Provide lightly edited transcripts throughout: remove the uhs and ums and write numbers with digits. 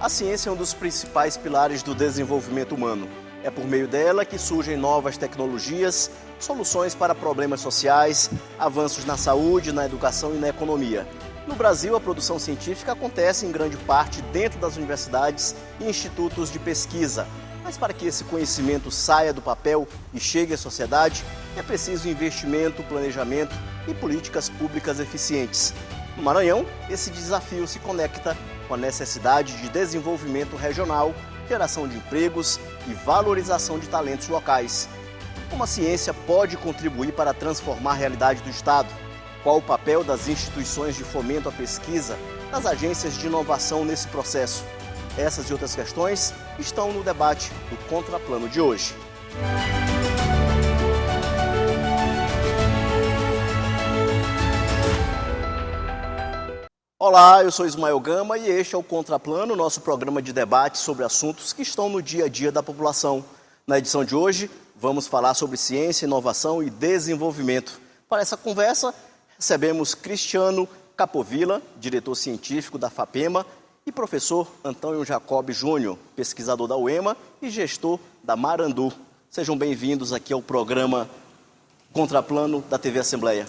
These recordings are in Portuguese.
A ciência é um dos principais pilares do desenvolvimento humano. É por meio dela que surgem novas tecnologias, soluções para problemas sociais, avanços na saúde, na educação e na economia. No Brasil, a produção científica acontece em grande parte dentro das universidades e institutos de pesquisa. Mas para que esse conhecimento saia do papel e chegue à sociedade, é preciso investimento, planejamento e políticas públicas eficientes. No Maranhão, esse desafio se conecta com a necessidade de desenvolvimento regional, geração de empregos e valorização de talentos locais. Como a ciência pode contribuir para transformar a realidade do Estado? Qual o papel das instituições de fomento à pesquisa, das agências de inovação nesse processo? Essas e outras questões estão no debate do Contraplano de hoje. Olá, eu sou Ismael Gama e este é o Contraplano, nosso programa de debate sobre assuntos que estão no dia a dia da população. Na edição de hoje, vamos falar sobre ciência, inovação e desenvolvimento. Para essa conversa, recebemos Cristiano Capovilla, diretor científico da FAPEMA, e professor Antônio Jacob Júnior, pesquisador da UEMA e gestor da Marandu. Sejam bem-vindos aqui ao programa Contraplano da TV Assembleia.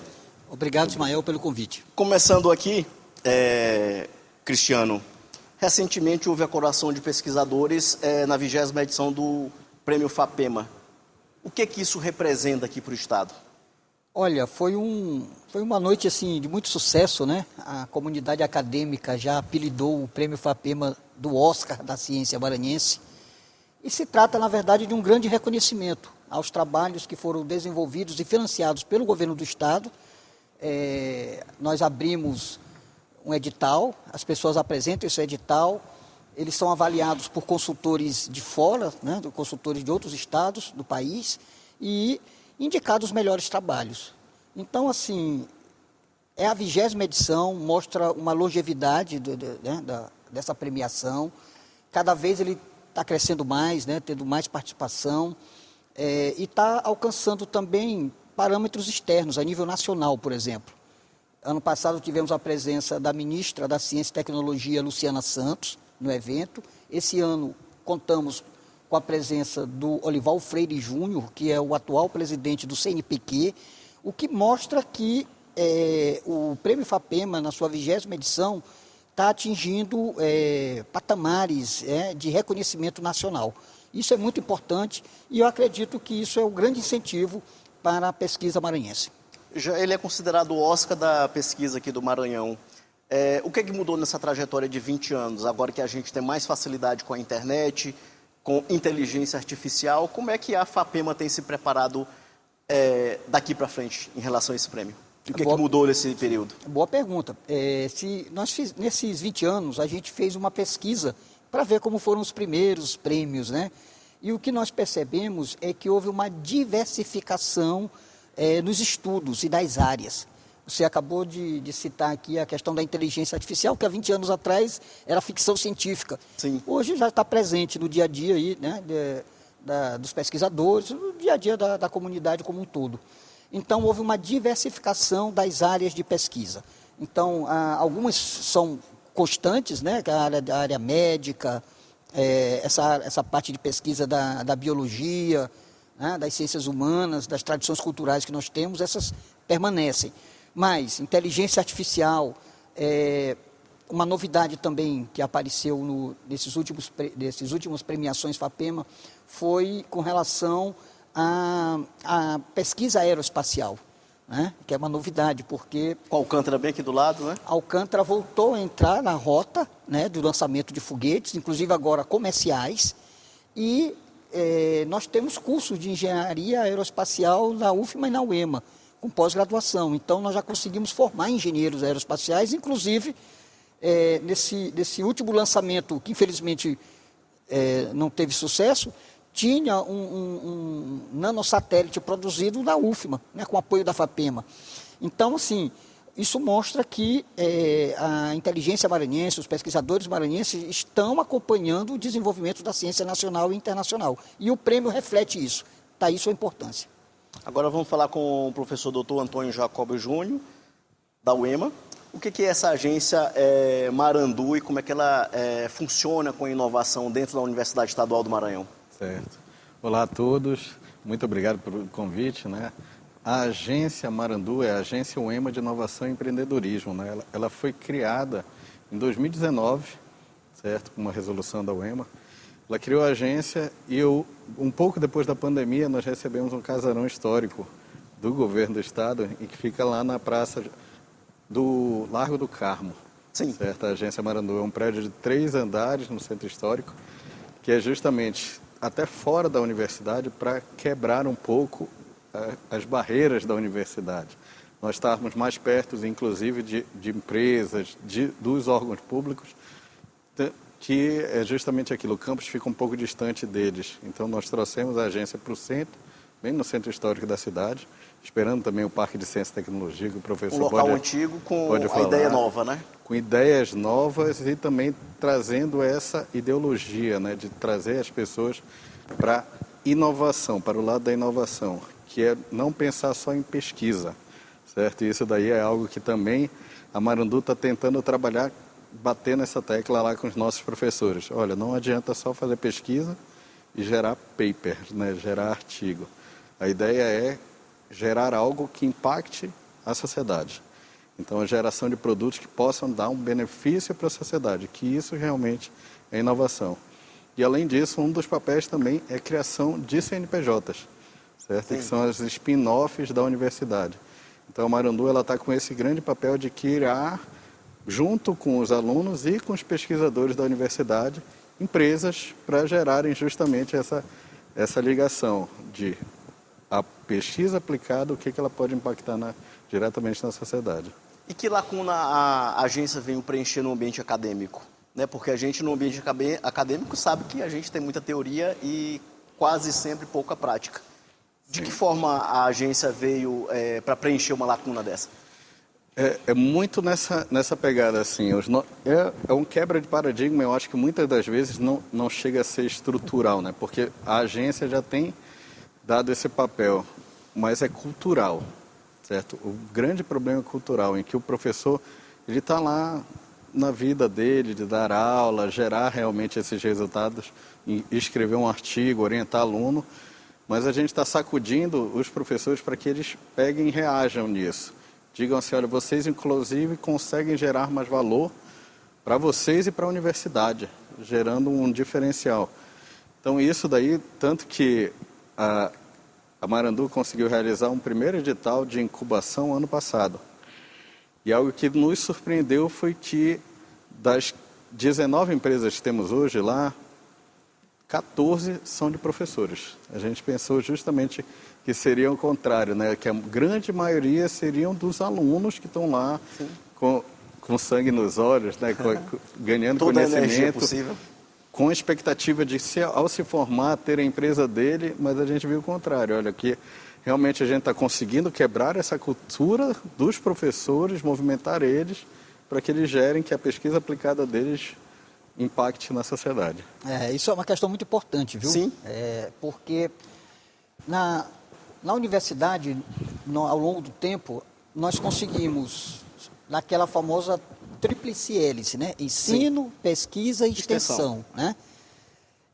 Obrigado, Ismael, pelo convite. Começando aqui, Cristiano, recentemente houve a coroação de pesquisadores na 20ª edição do Prêmio FAPEMA. O que isso representa aqui para o Estado? Olha, foi uma noite assim, de muito sucesso, né? A comunidade acadêmica já apelidou o Prêmio FAPEMA do Oscar da ciência maranhense. E se trata, na verdade, de um grande reconhecimento aos trabalhos que foram desenvolvidos e financiados pelo governo do Estado. Nós abrimos um edital, as pessoas apresentam esse edital, eles são avaliados por consultores de fora, né, consultores de outros estados do país, e indicados os melhores trabalhos. Então, assim, é a 20ª edição, mostra uma longevidade dessa premiação. Cada vez ele está crescendo mais, né, tendo mais participação, e está alcançando também parâmetros externos, a nível nacional, por exemplo. Ano passado tivemos a presença da ministra da Ciência e Tecnologia, Luciana Santos, no evento. Esse ano contamos com a presença do Olival Freire Júnior, que é o atual presidente do CNPq, o que mostra que o Prêmio FAPEMA, na sua 20ª edição, está atingindo patamares de reconhecimento nacional. Isso é muito importante e eu acredito que isso é um grande incentivo para a pesquisa maranhense. Ele é considerado o Oscar da pesquisa aqui do Maranhão. O que mudou nessa trajetória de 20 anos? Agora que a gente tem mais facilidade com a internet, com inteligência artificial, como é que a FAPEMA tem se preparado daqui para frente em relação a esse prêmio? E o que mudou nesse período? Boa pergunta. Nesses 20 anos, a gente fez uma pesquisa para ver como foram os primeiros prêmios, né? E o que nós percebemos é que houve uma diversificação nos estudos e das áreas. Você acabou de citar aqui a questão da inteligência artificial, que há 20 anos atrás era ficção científica. Sim. Hoje já está presente no dia a dia aí, né, dos pesquisadores, no dia a dia da comunidade como um todo. Então, houve uma diversificação das áreas de pesquisa. Então, algumas são constantes, né, que é a área médica, essa parte de pesquisa da biologia, né, das ciências humanas, das tradições culturais que nós temos, essas permanecem. Mas inteligência artificial, uma novidade também que apareceu nesses últimos premiações FAPEMA, foi com relação à pesquisa aeroespacial, né, que é uma novidade, porque... Com Alcântara bem aqui do lado, né? Alcântara voltou a entrar na rota, né, do lançamento de foguetes, inclusive agora comerciais, e nós temos cursos de engenharia aeroespacial na UFMA e na UEMA, com pós-graduação. Então, nós já conseguimos formar engenheiros aeroespaciais, inclusive, nesse último lançamento, que infelizmente não teve sucesso, tinha um nanosatélite produzido na UFMA, né, com apoio da FAPEMA. Então, assim, isso mostra que a inteligência maranhense, os pesquisadores maranhenses estão acompanhando o desenvolvimento da ciência nacional e internacional. E o prêmio reflete isso. Daí sua importância. Agora vamos falar com o professor Dr. Antônio Jacob Júnior, da UEMA. O que é essa agência Marandu e como é que ela funciona com a inovação dentro da Universidade Estadual do Maranhão? Certo. Olá a todos, muito obrigado pelo convite, né? A agência Marandu é a Agência UEMA de Inovação e Empreendedorismo, né? Ela foi criada em 2019, certo? Com uma resolução da UEMA. Ela criou a agência e um pouco depois da pandemia nós recebemos um casarão histórico do governo do estado e que fica lá na praça do Largo do Carmo. Sim. Certo? A agência Marandu é um prédio de 3 andares no centro histórico, que é justamente até fora da universidade para quebrar um pouco as barreiras da universidade. Nós estarmos mais perto, inclusive, de empresas, dos órgãos públicos, que é justamente aquilo, o campus fica um pouco distante deles. Então nós trouxemos a agência para o centro, bem no centro histórico da cidade, esperando também o Parque de Ciência e Tecnologia, que o professor Um local antigo com a ideia nova, né? Com ideias novas e também trazendo essa ideologia, né, de trazer as pessoas para inovação, para o lado da inovação, que é não pensar só em pesquisa, certo? E isso daí é algo que também a Marandu está tentando trabalhar, bater nessa tecla lá com os nossos professores. Olha, não adianta só fazer pesquisa e gerar paper, né, gerar artigo. A ideia é gerar algo que impacte a sociedade. Então, a geração de produtos que possam dar um benefício para a sociedade, que isso realmente é inovação. E, além disso, um dos papéis também é a criação de CNPJs, certo? Que são as spin-offs da universidade. Então, a Marandu está com esse grande papel de criar, junto com os alunos e com os pesquisadores da universidade, empresas para gerarem justamente essa ligação de a pesquisa aplicada, o que ela pode impactar diretamente na sociedade. E que lacuna a agência veio preencher no ambiente acadêmico? Né? Porque a gente, no ambiente acadêmico, sabe que a gente tem muita teoria e quase sempre pouca prática. De que forma a agência veio para preencher uma lacuna dessa? É muito nessa pegada, assim. É um quebra de paradigma, eu acho que muitas das vezes não chega a ser estrutural, né? Porque a agência já tem dado esse papel, mas é cultural, certo? O grande problema é cultural, em que o professor ele está lá na vida dele, de dar aula, gerar realmente esses resultados, escrever um artigo, orientar aluno, mas a gente está sacudindo os professores para que eles peguem e reajam nisso. Digam assim, olha, vocês inclusive conseguem gerar mais valor para vocês e para a universidade, gerando um diferencial. Então isso daí, tanto que a Marandu conseguiu realizar um primeiro edital de incubação ano passado. E algo que nos surpreendeu foi que das 19 empresas que temos hoje lá, 14 são de professores. A gente pensou justamente que seria o contrário, né? Que a grande maioria seriam dos alunos que estão lá com sangue nos olhos, né? Ganhando toda conhecimento, a energia possível, com a expectativa de, ao se formar, ter a empresa dele, mas a gente viu o contrário. Olha, que realmente a gente está conseguindo quebrar essa cultura dos professores, movimentar eles, para que eles gerem, que a pesquisa aplicada deles impacte na sociedade. Isso é uma questão muito importante, viu? Sim. Porque na universidade, ao longo do tempo, nós conseguimos, naquela famosa tríplice hélice, né? Ensino, pesquisa e extensão, né?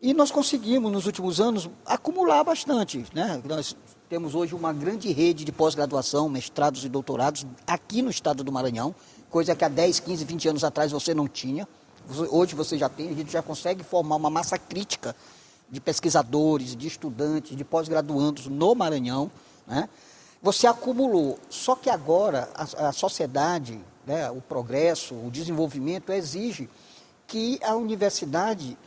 E nós conseguimos, nos últimos anos, acumular bastante, né? Nós temos hoje uma grande rede de pós-graduação, mestrados e doutorados aqui no estado do Maranhão, coisa que há 10, 15, 20 anos atrás você não tinha. Hoje você já tem, a gente já consegue formar uma massa crítica de pesquisadores, de estudantes, de pós-graduandos no Maranhão, né? Você acumulou, só que agora a sociedade, né, o progresso, o desenvolvimento exige que a universidade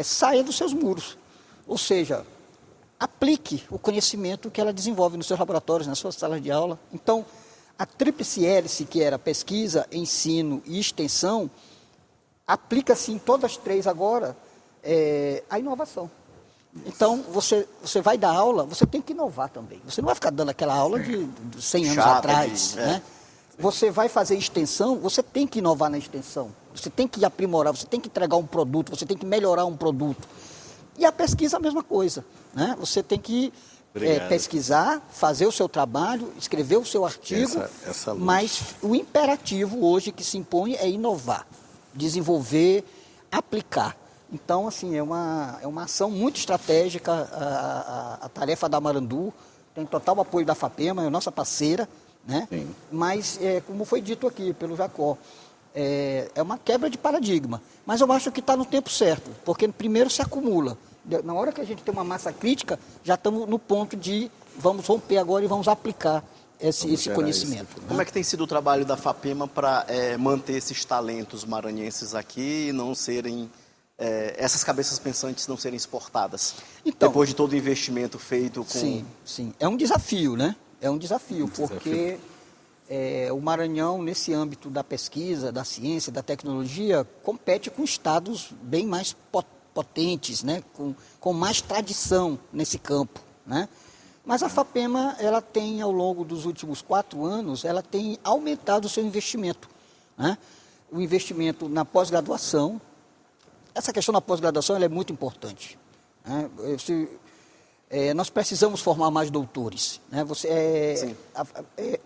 saia dos seus muros, ou seja, aplique o conhecimento que ela desenvolve nos seus laboratórios, nas suas salas de aula. Então, a tríplice hélice, que era pesquisa, ensino e extensão, aplica-se em todas as três agora a inovação. Então, você vai dar aula, você tem que inovar também. Você não vai ficar dando aquela aula de 100 anos chata atrás, né? Você vai fazer extensão, você tem que inovar na extensão. Você tem que aprimorar, você tem que entregar um produto, você tem que melhorar um produto. E a pesquisa, a mesma coisa, né? Você tem que pesquisar, fazer o seu trabalho, escrever o seu artigo, essa luz. mas o imperativo hoje que se impõe é inovar, desenvolver, aplicar. Então, assim, é uma ação muito estratégica, a tarefa da Marandu, tem total apoio da FAPEMA, é nossa parceira, né? Sim. Mas, como foi dito aqui pelo Jacó, é uma quebra de paradigma. Mas eu acho que está no tempo certo, porque primeiro se acumula. Na hora que a gente tem uma massa crítica, já estamos no ponto de vamos romper agora e vamos aplicar esse conhecimento. Né? Como é que tem sido o trabalho da FAPEMA para manter esses talentos maranhenses aqui e não serem... essas cabeças pensantes não serem exportadas? Então, depois de todo o investimento feito com... Sim. É um desafio, né? É um desafio, porque o Maranhão, nesse âmbito da pesquisa, da ciência, da tecnologia, compete com estados bem mais potentes, né? Com mais tradição nesse campo, né? Mas a FAPEMA, ela tem, ao longo dos últimos 4 anos, ela tem aumentado o seu investimento, né? O investimento na pós-graduação. Essa questão da pós-graduação ela é muito importante, né? Nós precisamos formar mais doutores, né?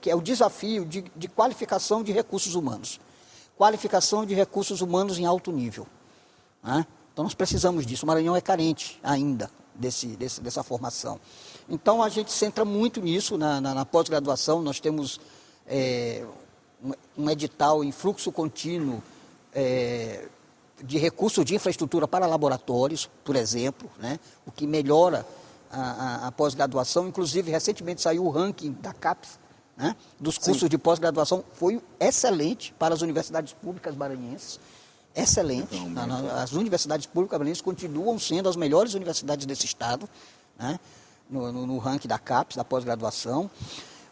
Que é o desafio de qualificação de recursos humanos. Qualificação de recursos humanos em alto nível, né? Então, nós precisamos disso. O Maranhão é carente ainda dessa formação. Então, a gente centra muito nisso na pós-graduação. Nós temos um edital em fluxo contínuo de recursos de infraestrutura para laboratórios, por exemplo, né? O que melhora a pós-graduação. Inclusive, recentemente saiu o ranking da CAPES, né? Dos cursos de pós-graduação. Foi excelente para as universidades públicas maranhenses. Excelente. As universidades públicas maranhenses continuam sendo as melhores universidades desse estado, né? No ranking da CAPES, da pós-graduação.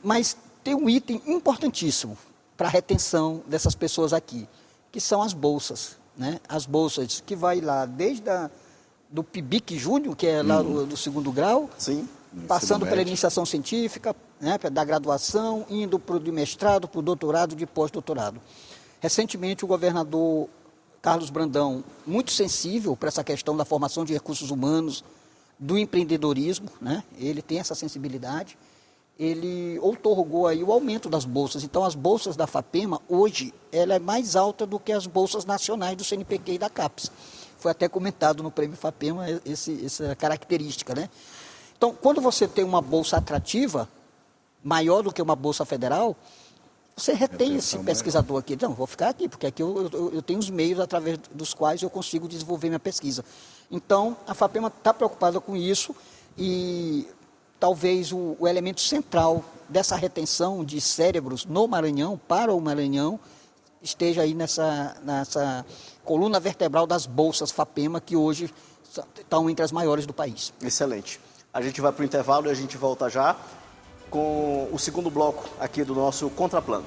Mas tem um item importantíssimo para a retenção dessas pessoas aqui, que são as bolsas, né? As bolsas que vai lá desde do PIBIC Júnior, que é lá do 2º grau, passando pela iniciação científica, né? Da graduação, indo para o mestrado, para o doutorado, de pós-doutorado. Recentemente, o governador Carlos Brandão, muito sensível para essa questão da formação de recursos humanos, do empreendedorismo, né? Ele tem essa sensibilidade. Ele outorgou aí o aumento das bolsas. Então, as bolsas da FAPEMA, hoje, ela é mais alta do que as bolsas nacionais do CNPq e da CAPES. Foi até comentado no Prêmio FAPEMA essa característica, né? Então, quando você tem uma bolsa atrativa, maior do que uma bolsa federal, você retém esse pesquisador aqui. Não, vou ficar aqui, porque aqui eu tenho os meios através dos quais eu consigo desenvolver minha pesquisa. Então, a FAPEMA está preocupada com isso e talvez o elemento central dessa retenção de cérebros no Maranhão, para o Maranhão, esteja aí nessa coluna vertebral das bolsas FAPEMA, que hoje estão entre as maiores do país. Excelente. A gente vai para o intervalo e a gente volta já com o segundo bloco aqui do nosso Contraplano.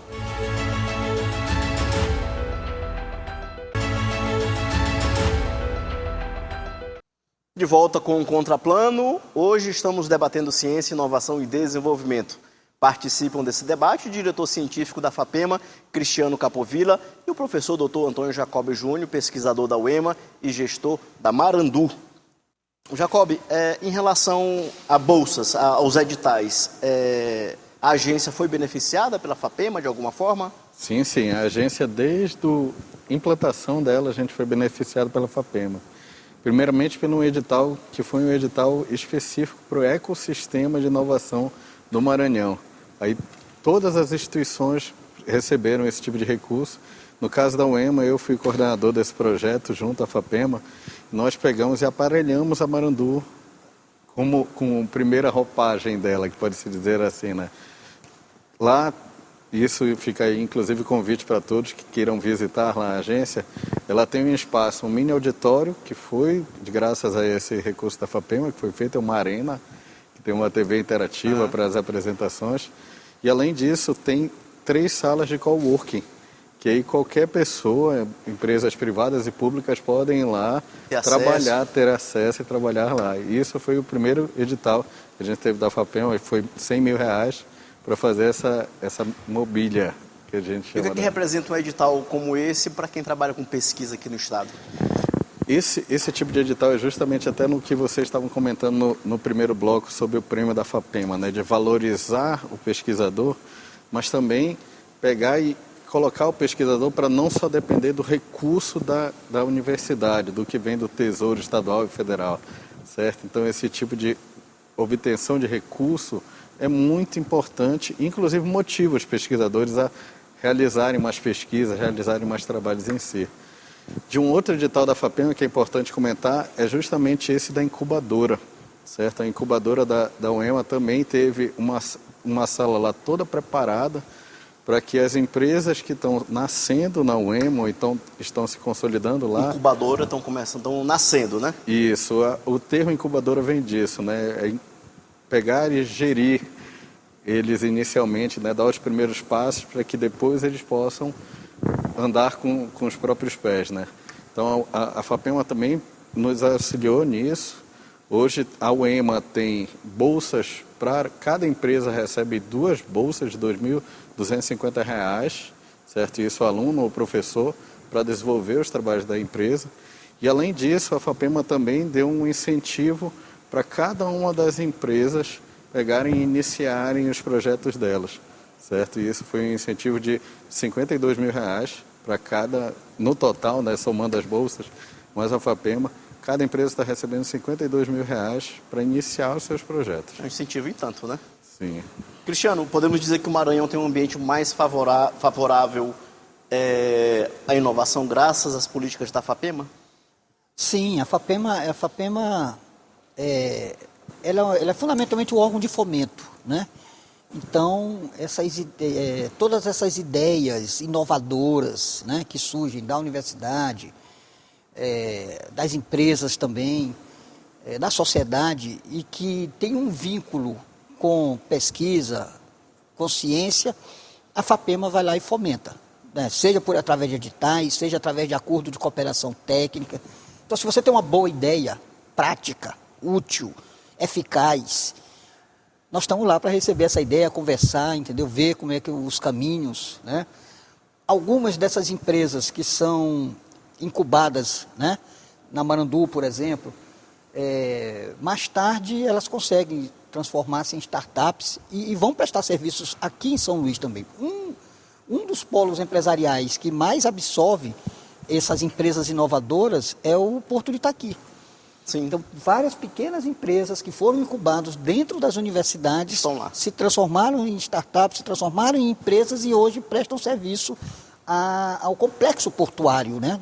De volta com o Contraplano. Hoje estamos debatendo ciência, inovação e desenvolvimento. Participam desse debate o diretor científico da FAPEMA, Cristiano Capovilla, e o professor Dr. Antônio Jacob Júnior, pesquisador da UEMA e gestor da Marandu. Jacob, em relação a bolsas, aos editais, a agência foi beneficiada pela FAPEMA de alguma forma? Sim. A agência, desde a implantação dela, a gente foi beneficiado pela FAPEMA. Primeiramente pelo edital, que foi um edital específico para o ecossistema de inovação do Maranhão. Aí todas as instituições receberam esse tipo de recurso. No caso da UEMA, eu fui coordenador desse projeto junto à FAPEMA. Nós pegamos e aparelhamos a Marandu com a primeira roupagem dela, que pode se dizer assim, né? Lá, isso fica aí, inclusive, convite para todos que queiram visitar lá a agência. Ela tem um espaço, um mini auditório, que foi, graças a esse recurso da FAPEMA, que foi feito uma arena, que tem uma TV interativa para as apresentações. E, além disso, tem 3 salas de coworking, que aí qualquer pessoa, empresas privadas e públicas podem ir lá trabalhar, ter acesso e trabalhar lá. E isso foi o primeiro edital que a gente teve da FAPEMA, foi R$100 mil para fazer essa mobília que a gente chama. E o que representa um edital como esse para quem trabalha com pesquisa aqui no estado? esse tipo de edital é justamente até no que vocês estavam comentando no primeiro bloco sobre o prêmio da FAPEMA, né, de valorizar o pesquisador, mas também pegar e colocar o pesquisador para não só depender do recurso da universidade, do que vem do Tesouro Estadual e Federal, certo? Então, esse tipo de obtenção de recurso é muito importante, inclusive motiva os pesquisadores a realizarem mais pesquisas, realizarem mais trabalhos em si. De um outro edital da FAPEMA que é importante comentar é justamente esse da incubadora, certo? A incubadora da UEMA também teve uma sala lá toda preparada para que as empresas que estão nascendo na UEMA ou então estão se consolidando lá... Incubadora estão nascendo, né? Isso, o termo incubadora vem disso, né? É pegar e gerir eles inicialmente, né? Dar os primeiros passos para que depois eles possam andar com os próprios pés, né? Então a FAPEMA também nos auxiliou nisso. Hoje a UEMA tem bolsas para cada empresa recebe 2 bolsas de R$ 2.250, certo? Isso o aluno ou professor para desenvolver os trabalhos da empresa. E além disso, a FAPEMA também deu um incentivo para cada uma das empresas pegarem e iniciarem os projetos delas, certo? E isso foi um incentivo de R$ 52 mil para cada, no total, né, somando as bolsas, mais a FAPEMA, cada empresa está recebendo R$ 52 mil para iniciar os seus projetos. É um incentivo e tanto, né? Sim. Cristiano, podemos dizer que o Maranhão tem um ambiente mais favorável à inovação graças às políticas da FAPEMA? Sim, a FAPEMA ela é fundamentalmente o órgão de fomento, né? Então, todas essas ideias inovadoras, né, que surgem da universidade, das empresas também, da sociedade, e que tem um vínculo com pesquisa, com ciência, a FAPEMA vai lá e fomenta, né? Seja através de editais, seja através de acordo de cooperação técnica. Então, se você tem uma boa ideia, prática, útil, eficaz, nós estamos lá para receber essa ideia, conversar, entendeu? Ver como é que os caminhos, né? Algumas dessas empresas que são incubadas, né, na Marandu, por exemplo, mais tarde elas conseguem transformar-se em startups e vão prestar serviços aqui em São Luís também. Um dos polos empresariais que mais absorve essas empresas inovadoras é o Porto de Itaqui. Sim. Então, várias pequenas empresas que foram incubadas dentro das universidades estão lá, se transformaram em startups, se transformaram em empresas e hoje prestam serviço ao complexo portuário, né?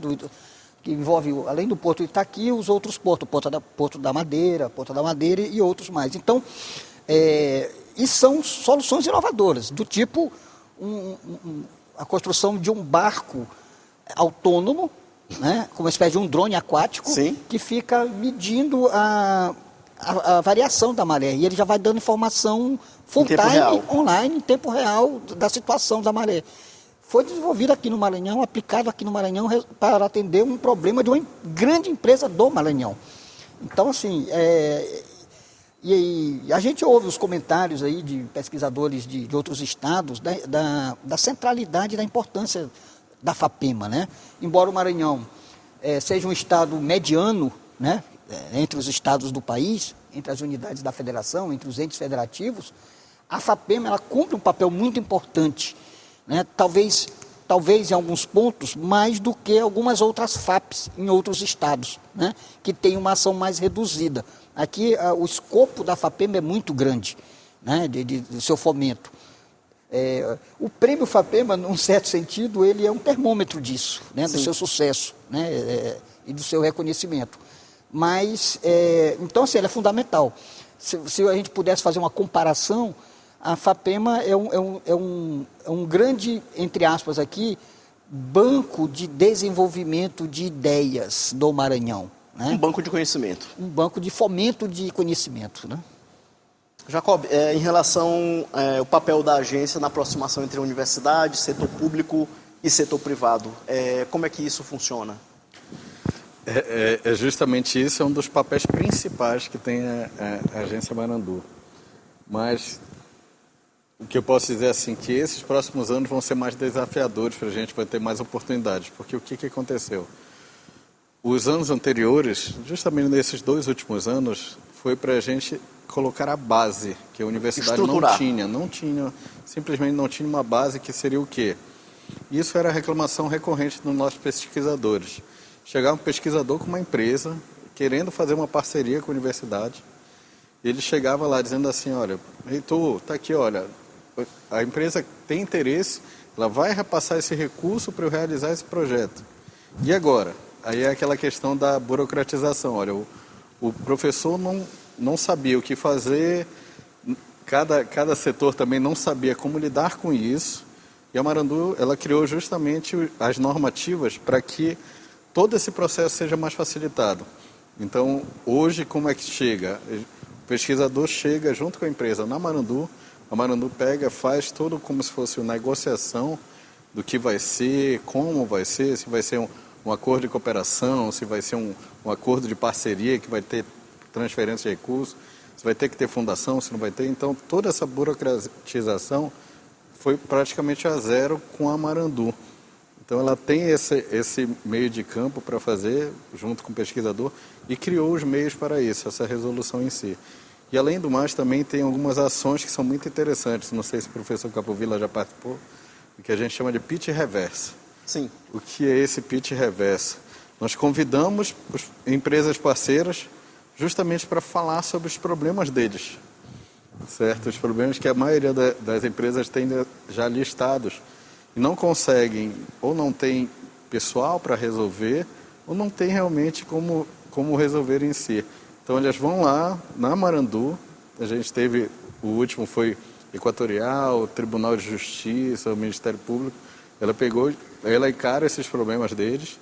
Que envolve, além do Porto de Itaqui, os outros portos, Porto da Madeira e outros mais. Então, e são soluções inovadoras, do tipo a construção de um barco autônomo, né, como uma espécie de um drone aquático. Sim. Que fica medindo a variação da maré. E ele já vai dando informação full time, online, em tempo real, da situação da maré. Foi desenvolvido aqui no Maranhão, aplicado aqui no Maranhão para atender um problema de uma grande empresa do Maranhão. Então, assim, e a gente ouve os comentários aí de pesquisadores de outros estados da centralidade e da importância da FAPEMA, né? Embora o Maranhão seja um estado mediano, né, entre os estados do país, entre as unidades da federação, entre os entes federativos, a FAPEMA ela cumpre um papel muito importante, né? Talvez em alguns pontos mais do que algumas outras FAPs em outros estados, né, que têm uma ação mais reduzida. Aqui o escopo da FAPEMA é muito grande, né, do seu fomento. O prêmio FAPEMA, num certo sentido, ele é um termômetro disso, né, do seu sucesso, né, e do seu reconhecimento. Mas, então, assim, ela é fundamental. Se a gente pudesse fazer uma comparação, a FAPEMA é um grande, entre aspas aqui, banco de desenvolvimento de ideias do Maranhão, né? Um banco de conhecimento. Um banco de fomento de conhecimento, né? Jacob, em relação ao papel da agência na aproximação entre a universidade, setor público e setor privado, como é que isso funciona? Justamente isso, é um dos papéis principais que tem a agência Marandu. Mas o que eu posso dizer é assim, que esses próximos anos vão ser mais desafiadores para a gente, vai ter mais oportunidades, porque o que aconteceu? os anos anteriores, justamente nesses 2 últimos anos, foi para a gente colocar a base, que a universidade não tinha, simplesmente não tinha uma base que seria o quê? Isso era a reclamação recorrente dos nossos pesquisadores. Chegava um pesquisador com uma empresa, querendo fazer uma parceria com a universidade, ele chegava lá dizendo assim, olha, Heitor, está aqui, olha, a empresa tem interesse, ela vai repassar esse recurso para eu realizar esse projeto. E agora? Aí é aquela questão da burocratização, olha, o professor não sabia o que fazer, cada setor também não sabia como lidar com isso, e a Marandu, ela criou justamente as normativas para que todo esse processo seja mais facilitado. Então, hoje, como é que chega? O pesquisador chega junto com a empresa na Marandu, a Marandu pega, faz tudo como se fosse uma negociação do que vai ser, como vai ser, se vai ser um acordo de cooperação, se vai ser um acordo de parceria que vai ter transferência de recursos, se vai ter que ter fundação, se não vai ter. Então, toda essa burocratização foi praticamente a zero com a Marandu. Então, ela tem esse meio de campo para fazer, junto com o pesquisador, e criou os meios para isso, essa resolução em si. E, além do mais, também tem algumas ações que são muito interessantes. Não sei se o professor Capovilla já participou, o que a gente chama de pitch reverso. Sim. O que é esse pitch reverso? Nós convidamos as empresas parceiras justamente para falar sobre os problemas deles, certo? Os problemas que a maioria das empresas tem já listados e não conseguem, ou não tem pessoal para resolver, ou não tem realmente como resolver em si. Então, elas vão lá, na Marandu, a gente teve, o último foi Equatorial, Tribunal de Justiça, o Ministério Público, ela encara esses problemas deles,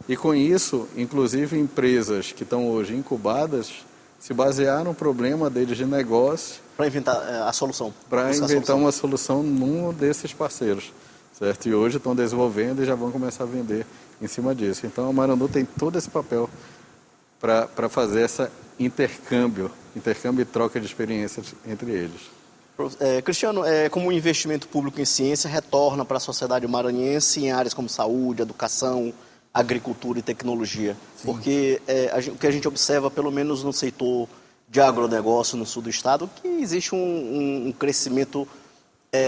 e com isso, inclusive empresas que estão hoje incubadas, se basearam no problema deles de negócio. Para inventar a solução. Para inventar uma solução num desses parceiros, certo? E hoje estão desenvolvendo e já vão começar a vender em cima disso. Então a Marandu tem todo esse papel para fazer esse intercâmbio e troca de experiências entre eles. Cristiano, como o investimento público em ciência retorna para a sociedade maranhense em áreas como saúde, educação, agricultura e tecnologia? Sim. Porque o que a gente observa, pelo menos no setor de agronegócio no sul do estado, que existe um crescimento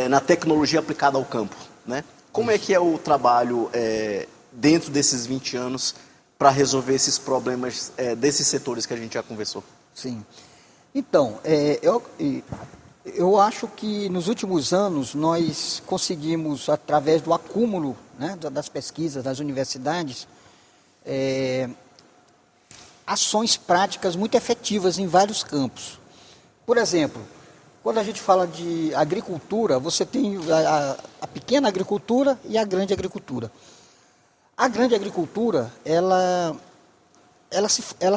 na tecnologia aplicada ao campo, né? Como é que é o trabalho dentro desses 20 anos para resolver esses problemas desses setores que a gente já conversou? Sim. Então, eu acho que nos últimos anos nós conseguimos, através do acúmulo, né, das pesquisas das universidades, ações práticas muito efetivas em vários campos. Por exemplo, quando a gente fala de agricultura, você tem a pequena agricultura e a grande agricultura. A grande agricultura, ela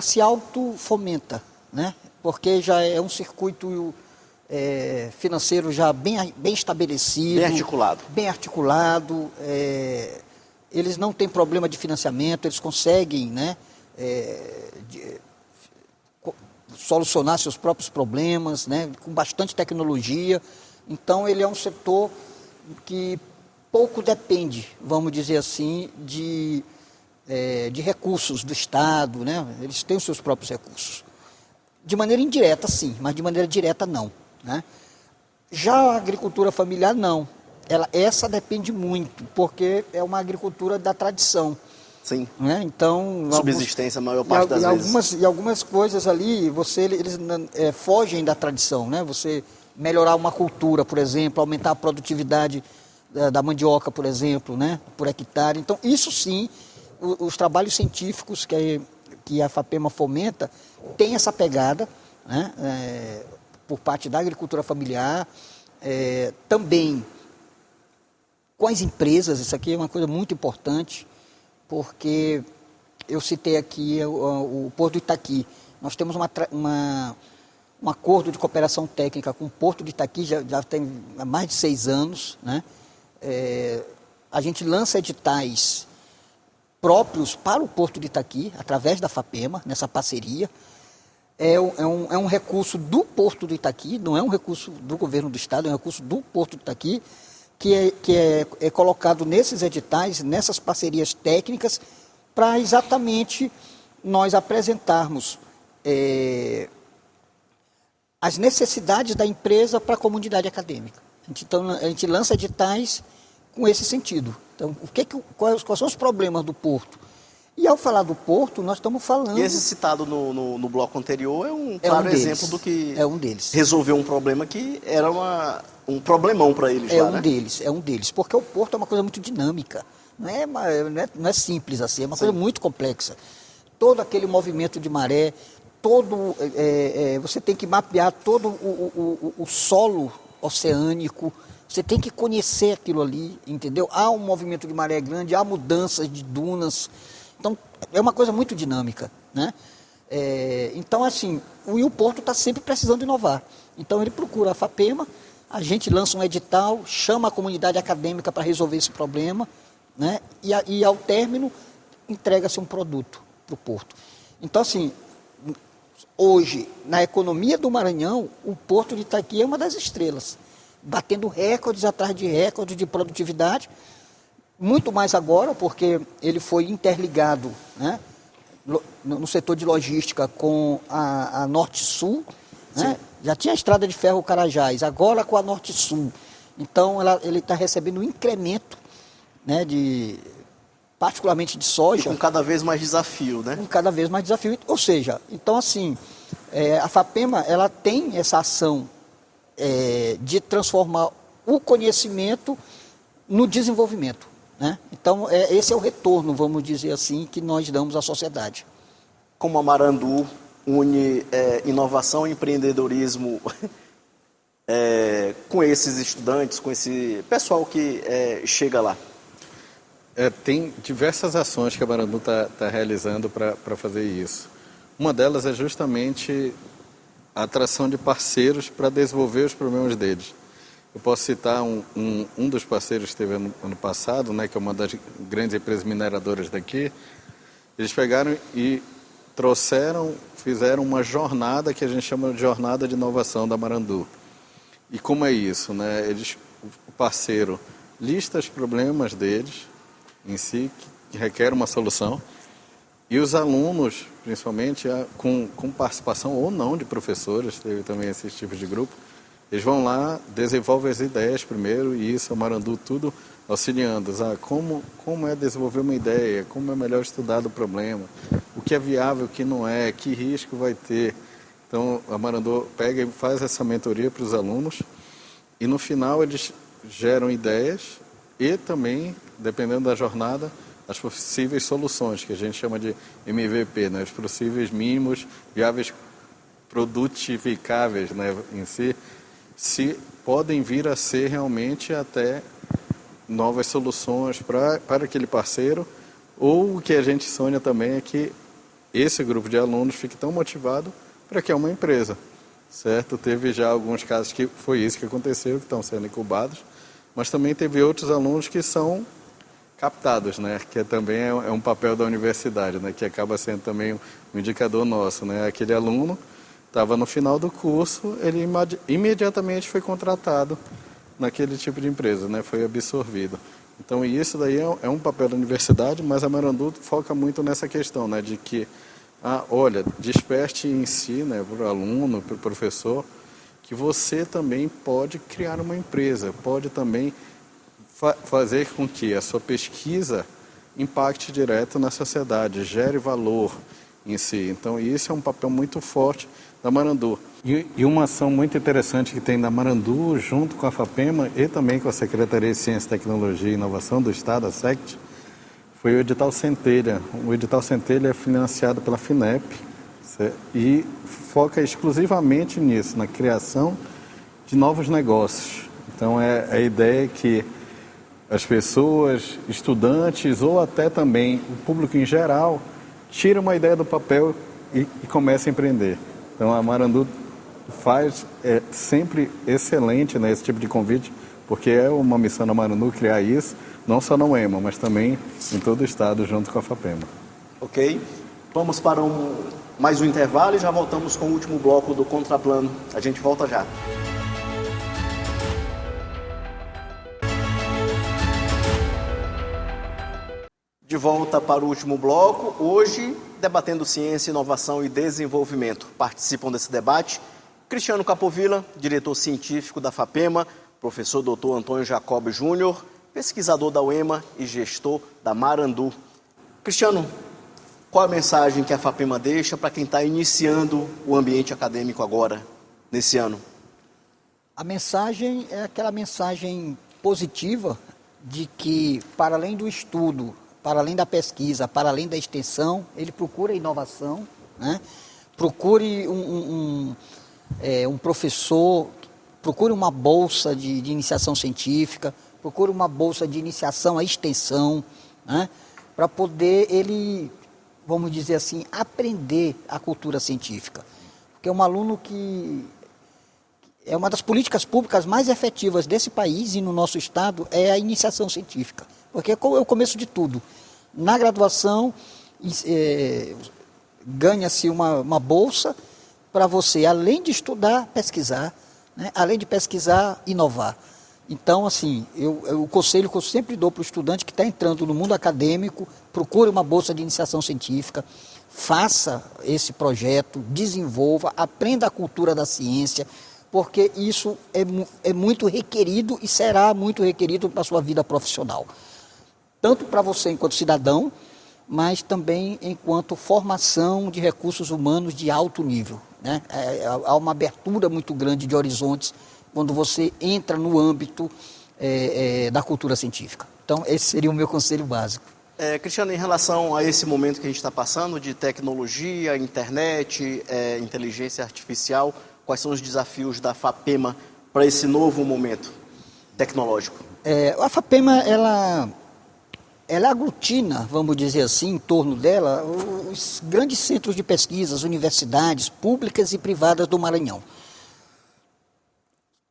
se autofomenta, né? Porque já é um circuito financeiro já bem estabelecido. Bem articulado. Eles não têm problema de financiamento, eles conseguem, né, solucionar seus próprios problemas, né, com bastante tecnologia. Então, ele é um setor que pouco depende, vamos dizer assim, de recursos do Estado, né? Eles têm os seus próprios recursos. De maneira indireta, sim, mas de maneira direta, não, né? Já a agricultura familiar, não. Essa depende muito, porque é uma agricultura da tradição. Sim. Né? Então, subsistência a maior parte das vezes. E algumas coisas ali, eles fogem da tradição, né? Você melhorar uma cultura, por exemplo, aumentar a produtividade da mandioca, por exemplo, né? Por hectare. Então, isso sim, os trabalhos científicos que a FAPEMA fomenta, tem essa pegada, né? Por parte da agricultura familiar, também com as empresas. Isso aqui é uma coisa muito importante, porque eu citei aqui o Porto do Itaqui. Nós temos um acordo de cooperação técnica com o Porto de Itaqui, já tem há mais de 6 anos, né? A gente lança editais próprios para o Porto de Itaqui, através da FAPEMA, nessa parceria. É um recurso do Porto do Itaqui, não é um recurso do governo do estado, é um recurso do Porto do Itaqui, que é colocado nesses editais, nessas parcerias técnicas, para exatamente nós apresentarmos as necessidades da empresa para a comunidade acadêmica. Então, a gente lança editais com esse sentido. Então, quais são os problemas do Porto? E ao falar do Porto, nós estamos falando... E esse citado no bloco anterior é um claro exemplo do que resolveu um problema que era um problemão para eles lá, né? É um deles, porque o Porto é uma coisa muito dinâmica, não é simples assim, é uma coisa muito complexa. Todo aquele movimento de maré, você tem que mapear todo o solo oceânico, você tem que conhecer aquilo ali, entendeu? Há um movimento de maré grande, há mudanças de dunas, então é uma coisa muito dinâmica, né? Então, assim, o Porto está sempre precisando inovar. Então, ele procura a FAPEMA, a gente lança um edital, chama a comunidade acadêmica para resolver esse problema, né? E ao término, entrega-se um produto para o Porto. Então, assim, hoje, na economia do Maranhão, o Porto de Itaqui é uma das estrelas, batendo recordes atrás de recordes de produtividade, muito mais agora, porque ele foi interligado, né, no setor de logística com a Norte-Sul, né? Já tinha a estrada de ferro Carajás, agora com a Norte-Sul. Então, ele está recebendo um incremento, né, particularmente de soja. E com cada vez mais desafio, né? Com cada vez mais desafio. Ou seja, então assim, a FAPEMA, ela tem essa ação de transformar o conhecimento no desenvolvimento, né? Então, esse é o retorno, vamos dizer assim, que nós damos à sociedade. Como a Marandu une inovação e empreendedorismo com esses estudantes, com esse pessoal que chega lá? Tem diversas ações que a Marandu está realizando para fazer isso. Uma delas é justamente a atração de parceiros para desenvolver os problemas deles. Eu posso citar um dos parceiros que teve ano passado, né, que é uma das grandes empresas mineradoras daqui. Eles pegaram e fizeram uma jornada que a gente chama de jornada de inovação da Marandu. E como é isso, né? O parceiro lista os problemas deles em si, que requer uma solução, e os alunos, principalmente, com participação ou não de professores, teve também esse tipo de grupo, eles vão lá, desenvolvem as ideias primeiro, e isso, a Marandu, tudo auxiliando. Como é desenvolver uma ideia, como é melhor estudar o problema, o que é viável, o que não é, que risco vai ter. Então, a Marandu pega e faz essa mentoria para os alunos, e no final eles geram ideias e também, dependendo da jornada, as possíveis soluções, que a gente chama de MVP, né? Os possíveis mínimos viáveis produtificáveis, né, em si, se podem vir a ser realmente até novas soluções para aquele parceiro, ou o que a gente sonha também é que esse grupo de alunos fique tão motivado para que é uma empresa, certo? Teve já alguns casos que foi isso que aconteceu, que estão sendo incubados, mas também teve outros alunos que são captados, né? Que também é um papel da universidade, né? Que acaba sendo também um indicador nosso, né? Aquele aluno estava no final do curso, ele imediatamente foi contratado naquele tipo de empresa, né? Foi absorvido. Então, isso daí é um papel da universidade, mas a Marandu foca muito nessa questão, né? De que, olha, desperte em si, né? Para o aluno, para o professor, que você também pode criar uma empresa, pode também fazer com que a sua pesquisa impacte direto na sociedade, gere valor em si. Então, isso é um papel muito forte da Marandu. E uma ação muito interessante que tem da Marandu, junto com a FAPEMA e também com a Secretaria de Ciência, Tecnologia e Inovação do Estado, a SECT, foi o edital Centelha. O edital Centelha é financiado pela FINEP, certo? E foca exclusivamente nisso, na criação de novos negócios. Então, a ideia é que as pessoas, estudantes ou até também o público em geral, tira uma ideia do papel e começa a empreender. Então, a Marandu faz sempre excelente, né, esse tipo de convite, porque é uma missão da Marandu criar isso, não só no EMA, mas também em todo o estado, junto com a FAPEMA. Ok. Vamos para mais um intervalo e já voltamos com o último bloco do Contraplano. A gente volta já. De volta para o último bloco, hoje debatendo ciência, inovação e desenvolvimento. Participam desse debate Cristiano Capovilla, diretor científico da FAPEMA, professor Dr. Antônio Jacob Júnior, pesquisador da UEMA e gestor da Marandu. Cristiano, qual a mensagem que a FAPEMA deixa para quem está iniciando o ambiente acadêmico agora, nesse ano? A mensagem é aquela mensagem positiva de que, para além do estudo, para além da pesquisa, para além da extensão, ele procura inovação, né? Procure um professor, procure uma bolsa de iniciação científica, procure uma bolsa de iniciação à extensão, né? Para poder ele, vamos dizer assim, aprender a cultura científica. Porque um aluno que é uma das políticas públicas mais efetivas desse país e no nosso estado é a iniciação científica. Porque é o começo de tudo. Na graduação, ganha-se uma bolsa para você, além de estudar, pesquisar, né? Além de pesquisar, inovar. Então, assim, o conselho que eu sempre dou para o estudante que está entrando no mundo acadêmico, procure uma bolsa de iniciação científica, faça esse projeto, desenvolva, aprenda a cultura da ciência, porque isso é muito requerido e será muito requerido para a sua vida profissional. Tanto para você enquanto cidadão, mas também enquanto formação de recursos humanos de alto nível, né? Há uma abertura muito grande de horizontes quando você entra no âmbito da cultura científica. Então, esse seria o meu conselho básico. Cristiano, em relação a esse momento que a gente está passando de tecnologia, internet, inteligência artificial, quais são os desafios da FAPEMA para esse novo momento tecnológico? A FAPEMA, ela aglutina, vamos dizer assim, em torno dela, os grandes centros de pesquisas, universidades públicas e privadas do Maranhão.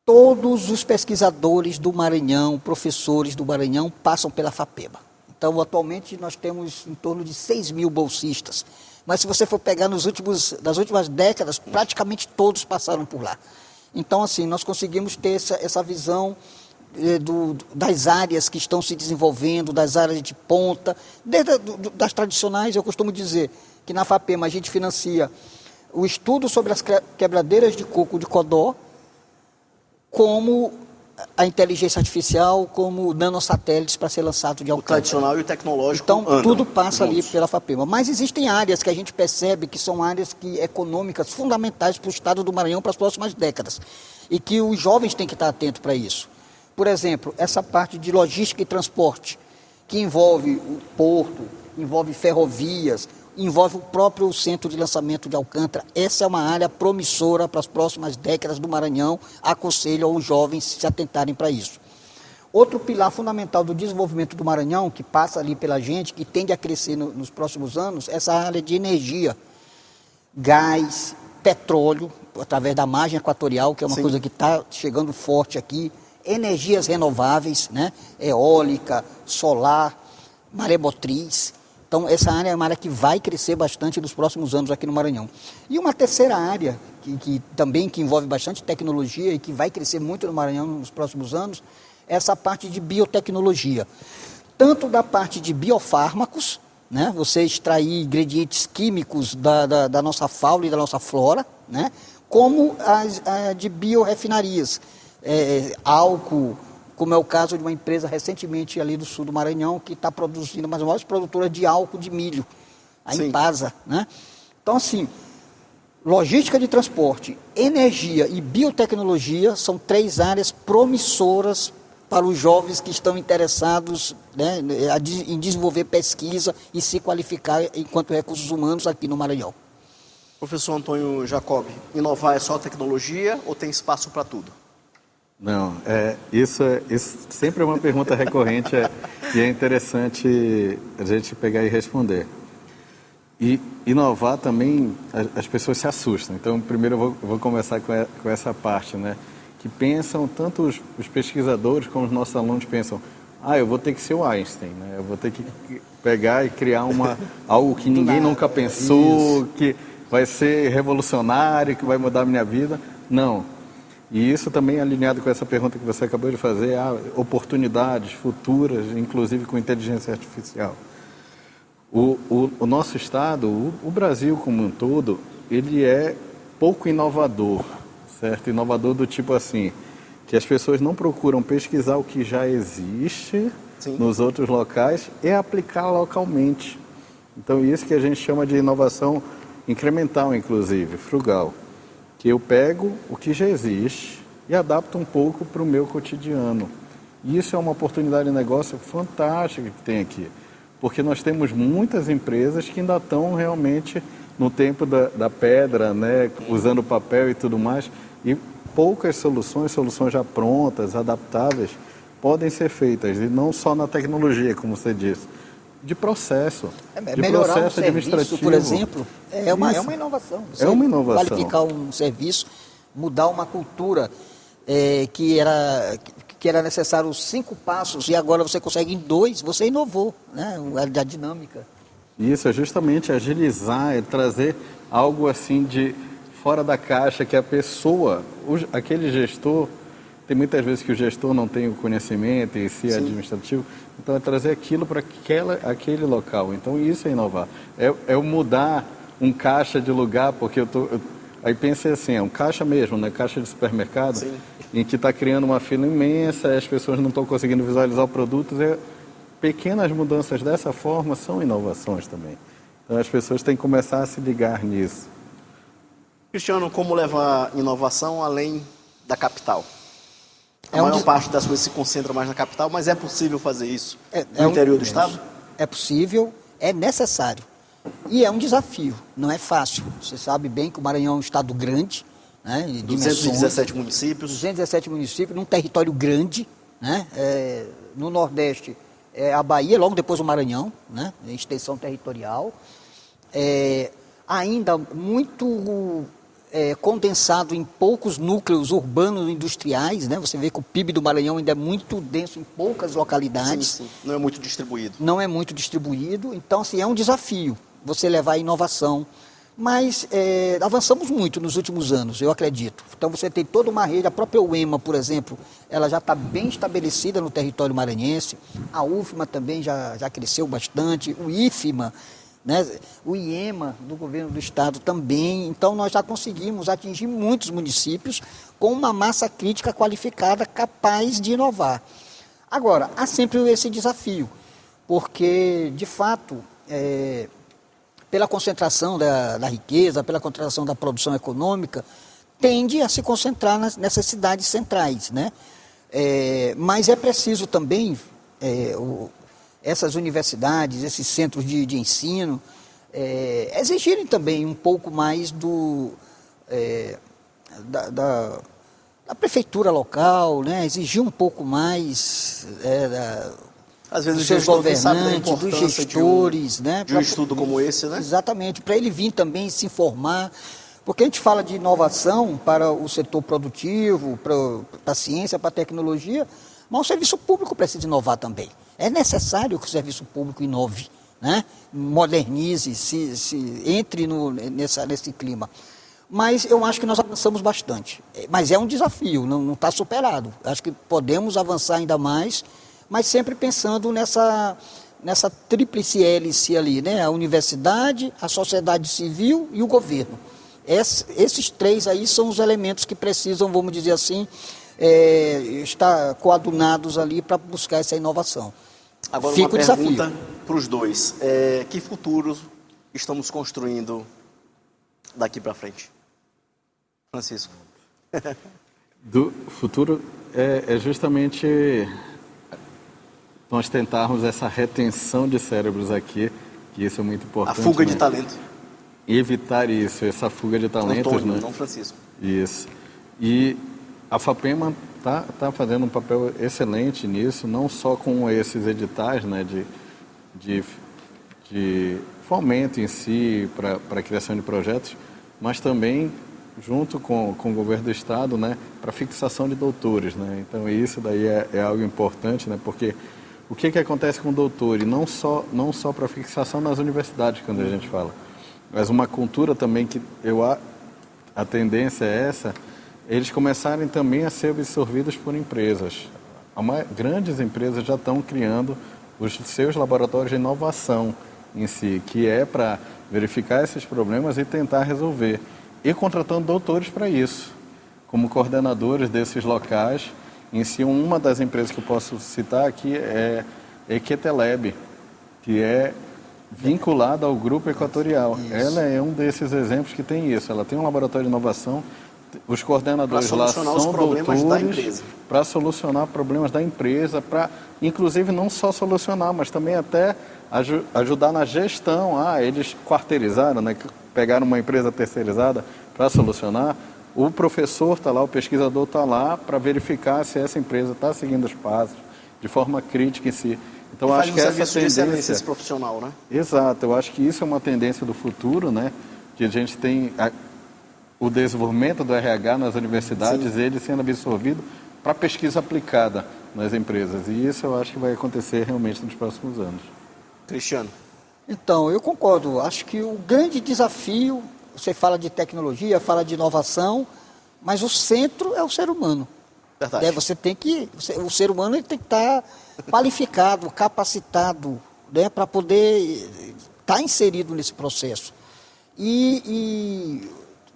Todos os pesquisadores do Maranhão, professores do Maranhão, passam pela FAPEMA. Então, atualmente, nós temos em torno de 6 mil bolsistas. Mas se você for pegar nas últimas décadas, praticamente todos passaram por lá. Então, assim, nós conseguimos ter essa visão das áreas que estão se desenvolvendo, das áreas de ponta, das tradicionais. Eu costumo dizer que na FAPEMA a gente financia o estudo sobre as quebradeiras de coco de Codó, como a inteligência artificial, como nanosatélites para ser lançado de Alcântara. O tradicional e o tecnológico Então, tudo passa juntos ali pela FAPEMA. Mas existem áreas que a gente percebe que são áreas econômicas fundamentais para o estado do Maranhão para as próximas décadas. E que os jovens têm que estar atentos para isso. Por exemplo, essa parte de logística e transporte, que envolve o porto, envolve ferrovias, envolve o próprio centro de lançamento de Alcântara. Essa é uma área promissora para as próximas décadas do Maranhão. Aconselho aos jovens se atentarem para isso. Outro pilar fundamental do desenvolvimento do Maranhão, que passa ali pela gente, que tende a crescer nos próximos anos, essa área de energia, gás, petróleo, através da margem equatorial, que é uma Sim. coisa que está chegando forte aqui, energias renováveis, né? Eólica, solar, maremotriz. Então, essa área é uma área que vai crescer bastante nos próximos anos aqui no Maranhão. E uma terceira área, que também envolve bastante tecnologia e que vai crescer muito no Maranhão nos próximos anos, é essa parte de biotecnologia. Tanto da parte de biofármacos, né? Você extrair ingredientes químicos da nossa fauna e da nossa flora, né? Como a de biorrefinarias, álcool, como é o caso de uma empresa recentemente ali do sul do Maranhão, que está produzindo uma das maiores produtoras de álcool de milho, a Sim. Impasa, né? Então, assim, logística de transporte, energia e biotecnologia são 3 áreas promissoras para os jovens que estão interessados, né, em desenvolver pesquisa e se qualificar enquanto recursos humanos aqui no Maranhão. Professor Antônio Jacob, inovar é só tecnologia ou tem espaço para tudo? Não, isso sempre é uma pergunta recorrente e é interessante a gente pegar e responder. E inovar também, as pessoas se assustam. Então, primeiro eu vou começar com essa parte, né? Que pensam, tanto os pesquisadores como os nossos alunos pensam, eu vou ter que ser o Einstein, né? Eu vou ter que pegar e criar algo que ninguém nunca pensou, que vai ser revolucionário, que vai mudar a minha vida. Não. E isso também é alinhado com essa pergunta que você acabou de fazer, oportunidades futuras, inclusive com inteligência artificial. O nosso estado, o Brasil como um todo, ele é pouco inovador, certo? Inovador do tipo assim, que as pessoas não procuram pesquisar o que já existe nos outros locais e aplicar localmente. Então, isso que a gente chama de inovação incremental, inclusive, frugal. Que eu pego o que já existe e adapto um pouco para o meu cotidiano. E isso é uma oportunidade de negócio fantástica que tem aqui. Porque nós temos muitas empresas que ainda estão realmente no tempo da pedra, né, usando papel e tudo mais. E poucas soluções já prontas, adaptáveis, podem ser feitas. E não só na tecnologia, como você disse. De processo, de melhorar processo um serviço, administrativo. Por exemplo, é uma inovação. Você é uma inovação. Qualificar um serviço, mudar uma cultura que era necessário 5 passos e agora você consegue em 2, você inovou, né? A dinâmica. Isso, é justamente agilizar, é trazer algo assim de fora da caixa, que a pessoa, aquele gestor, tem muitas vezes que o gestor não tem o conhecimento em si administrativo, então é trazer aquilo para aquele local. Então isso é inovar. É mudar um caixa de lugar, porque aí pensei assim, é um caixa mesmo, né? Caixa de supermercado, em que está criando uma fila imensa, as pessoas não estão conseguindo visualizar o produto. Pequenas mudanças dessa forma são inovações também. Então as pessoas têm que começar a se ligar nisso. Cristiano, como levar inovação além da capital? A maior parte das coisas se concentra mais na capital, mas é possível fazer isso no interior do estado? É possível, é necessário. E é um desafio, não é fácil. Você sabe bem que o Maranhão é um estado grande, né? 217 municípios. 217 municípios, num território grande, né? No Nordeste, a Bahia, logo depois o Maranhão, né? Extensão territorial. Ainda muito condensado em poucos núcleos urbanos industriais, né? Você vê que o PIB do Maranhão ainda é muito denso em poucas localidades. Sim. Não é muito distribuído. Não é muito distribuído, então assim, é um desafio você levar a inovação. Mas avançamos muito nos últimos anos, eu acredito. Então você tem toda uma rede, a própria UEMA, por exemplo, ela já está bem estabelecida no território maranhense, a UFMA também já cresceu bastante, o IFMA, né? O IEMA do governo do estado também. Então nós já conseguimos atingir muitos municípios com uma massa crítica qualificada capaz de inovar. Agora, há sempre esse desafio, porque de fato, pela concentração da riqueza, pela concentração da produção econômica, tende a se concentrar nessas cidades centrais, né? Mas é preciso também essas universidades, esses centros de ensino, exigirem também um pouco mais da prefeitura local, né? Exigir um pouco mais às vezes dos seus governantes, dos gestores, né? De um estudo como esse, né? Exatamente, para ele vir também se informar, porque a gente fala de inovação para o setor produtivo, para a ciência, para a tecnologia, mas o serviço público precisa inovar também. É necessário que o serviço público inove, né? Modernize, entre nesse clima. Mas eu acho que nós avançamos bastante. Mas é um desafio, não está superado. Acho que podemos avançar ainda mais, mas sempre pensando nessa tríplice hélice ali, né? A universidade, a sociedade civil e o governo. Esses 3 aí são os elementos que precisam, vamos dizer assim, estar coadunados ali para buscar essa inovação. Agora Fica uma o pergunta para os dois. Que futuro estamos construindo daqui para frente? Francisco. Do futuro é justamente nós tentarmos essa retenção de cérebros aqui, que isso é muito importante. A fuga né? de talento. Evitar isso, essa fuga de talentos. Antônio, né? não Francisco. Isso. E a FAPEMA está fazendo um papel excelente nisso, não só com esses editais, né, de fomento em si para a criação de projetos, mas também junto com o governo do estado, né, para fixação de doutores, né? Então isso daí é algo importante, né, porque o que acontece com o doutor, e não só para fixação nas universidades, quando a gente fala, mas uma cultura também que a tendência é essa, eles começarem também a ser absorvidos por empresas. Grandes empresas já estão criando os seus laboratórios de inovação. em si, que é para verificar esses problemas e tentar resolver. E contratando doutores para isso, como coordenadores desses locais. Em si, uma das empresas que eu posso citar aqui é Equeteleb, que é vinculada ao Grupo Equatorial. Isso. Ela é um desses exemplos que tem isso. Ela tem um laboratório de inovação, os coordenadores lá são doutores para solucionar problemas da empresa, para, inclusive, não só solucionar, mas também até ajudar na gestão. Eles quarteirizaram, né, pegaram uma empresa terceirizada para solucionar. O professor está lá, o pesquisador está lá para verificar se essa empresa está seguindo os passos de forma crítica em si. Então, acho que essa tendência... esse profissional, né? Exato, eu acho que isso é uma tendência do futuro, né? Que a gente tem o desenvolvimento do RH nas universidades, Sim. ele sendo absorvido para pesquisa aplicada nas empresas. E isso eu acho que vai acontecer realmente nos próximos anos. Cristiano. Então, eu concordo. Acho que o grande desafio, você fala de tecnologia, fala de inovação, mas o centro é o ser humano. Verdade. Você tem que, o ser humano ele tem que estar qualificado, capacitado, né, para poder estar inserido nesse processo. E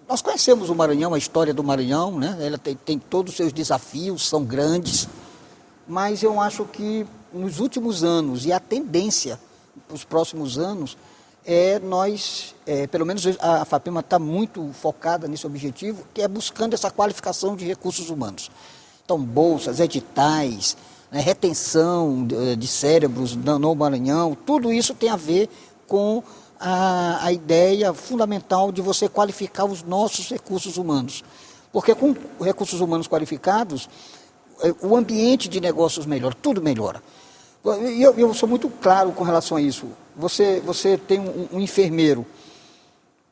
nós conhecemos o Maranhão, a história do Maranhão, né? Ela tem todos os seus desafios, são grandes, mas eu acho que nos últimos anos, e a tendência para os próximos anos, pelo menos a FAPEMA está muito focada nesse objetivo, que é buscando essa qualificação de recursos humanos. Então, bolsas, editais, né, retenção de cérebros no Maranhão, tudo isso tem a ver com a ideia fundamental de você qualificar os nossos recursos humanos. Porque com recursos humanos qualificados, o ambiente de negócios melhora, tudo melhora. E eu sou muito claro com relação a isso. Você tem um enfermeiro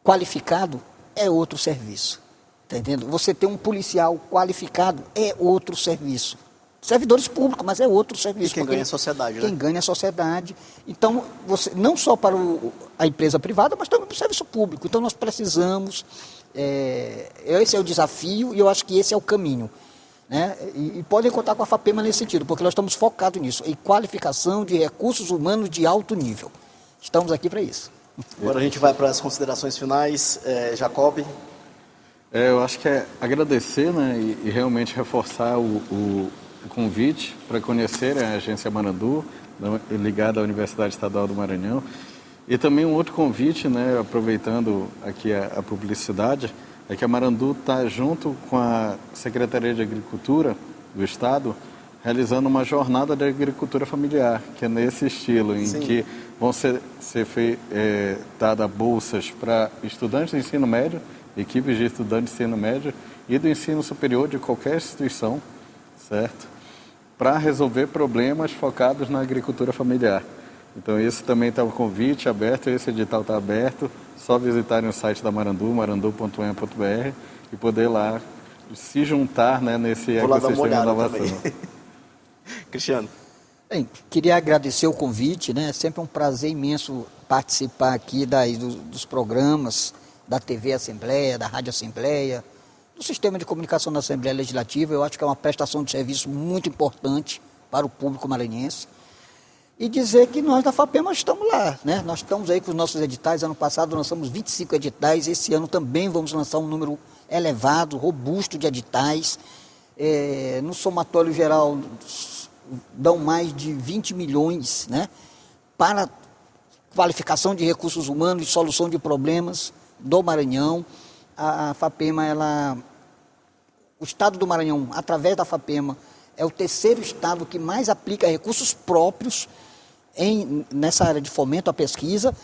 qualificado, é outro serviço. Tá entendendo? Você tem um policial qualificado, é outro serviço. Servidores públicos, mas é outro serviço. E quem ganha é a sociedade, né? Quem ganha é a sociedade. Então, não só para a empresa privada, mas também para o serviço público. Então, nós precisamos, esse é o desafio e eu acho que esse é o caminho. Né? E podem contar com a FAPEMA nesse sentido, porque nós estamos focados nisso, em qualificação de recursos humanos de alto nível. Estamos aqui para isso. Agora a gente vai para as considerações finais. Jacob? Eu acho que é agradecer, né, e realmente reforçar o convite para conhecer a Agência Marandu, ligada à Universidade Estadual do Maranhão. E também um outro convite, né, aproveitando aqui a publicidade, é que a Marandu está junto com a Secretaria de Agricultura do Estado, realizando uma jornada de agricultura familiar, que é nesse estilo, em Sim. que vão ser dadas bolsas para estudantes de ensino médio, equipes de estudantes de ensino médio e do ensino superior de qualquer instituição, certo? Para resolver problemas focados na agricultura familiar. Então, esse também está o convite aberto, esse edital está aberto, só visitarem o site da Marandu, marandu.em.br, e poder lá se juntar, né, nesse ecossistema de inovação. Cristiano. Bem, queria agradecer o convite, né? É sempre um prazer imenso participar aqui dos programas da TV Assembleia, da Rádio Assembleia, do sistema de comunicação da Assembleia Legislativa. Eu acho que é uma prestação de serviço muito importante para o público maranhense. E dizer que nós da FAPEMA estamos lá, né? Nós estamos aí com os nossos editais. Ano passado lançamos 25 editais, esse ano também vamos lançar um número elevado, robusto de editais. No somatório geral, dão mais de 20 milhões, né, para qualificação de recursos humanos e solução de problemas do Maranhão. A FAPEMA, o Estado do Maranhão, através da FAPEMA, é o terceiro Estado que mais aplica recursos próprios nessa área de fomento à pesquisa,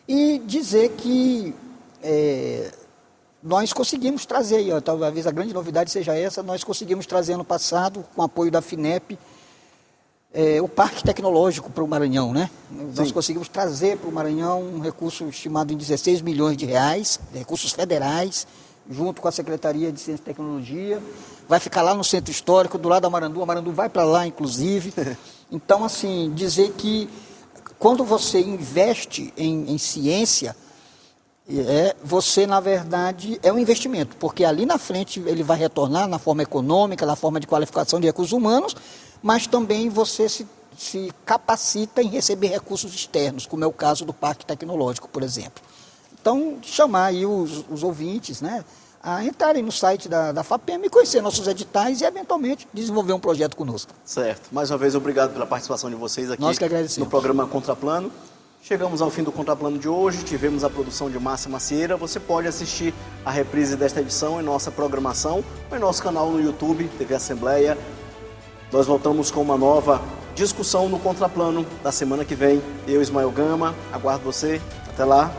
e dizer que nós conseguimos trazer, talvez a grande novidade seja essa, nós conseguimos trazer ano passado, com apoio da FINEP, o Parque Tecnológico para o Maranhão, né? Nós conseguimos trazer para o Maranhão um recurso estimado em 16 milhões de reais, recursos federais, junto com a Secretaria de Ciência e Tecnologia. Vai ficar lá no Centro Histórico, do lado da Marandu. A Marandu vai para lá, inclusive. Então, assim, dizer que quando você investe em ciência, você, na verdade, é um investimento, porque ali na frente ele vai retornar na forma econômica, na forma de qualificação de recursos humanos, mas também você se capacita em receber recursos externos, como é o caso do Parque Tecnológico, por exemplo. Então, chamar aí os ouvintes, né, a entrarem no site da FAPEMA e conhecer nossos editais e, eventualmente, desenvolver um projeto conosco. Certo. Mais uma vez, obrigado pela participação de vocês aqui Nós que agradecemos. no programa Contraplano. Chegamos ao fim do Contraplano de hoje, tivemos a produção de Márcia Macieira. Você pode assistir a reprise desta edição em nossa programação ou em nosso canal no YouTube, TV Assembleia. Nós voltamos com uma nova discussão no Contraplano da semana que vem. Eu, Ismael Gama, aguardo você. Até lá.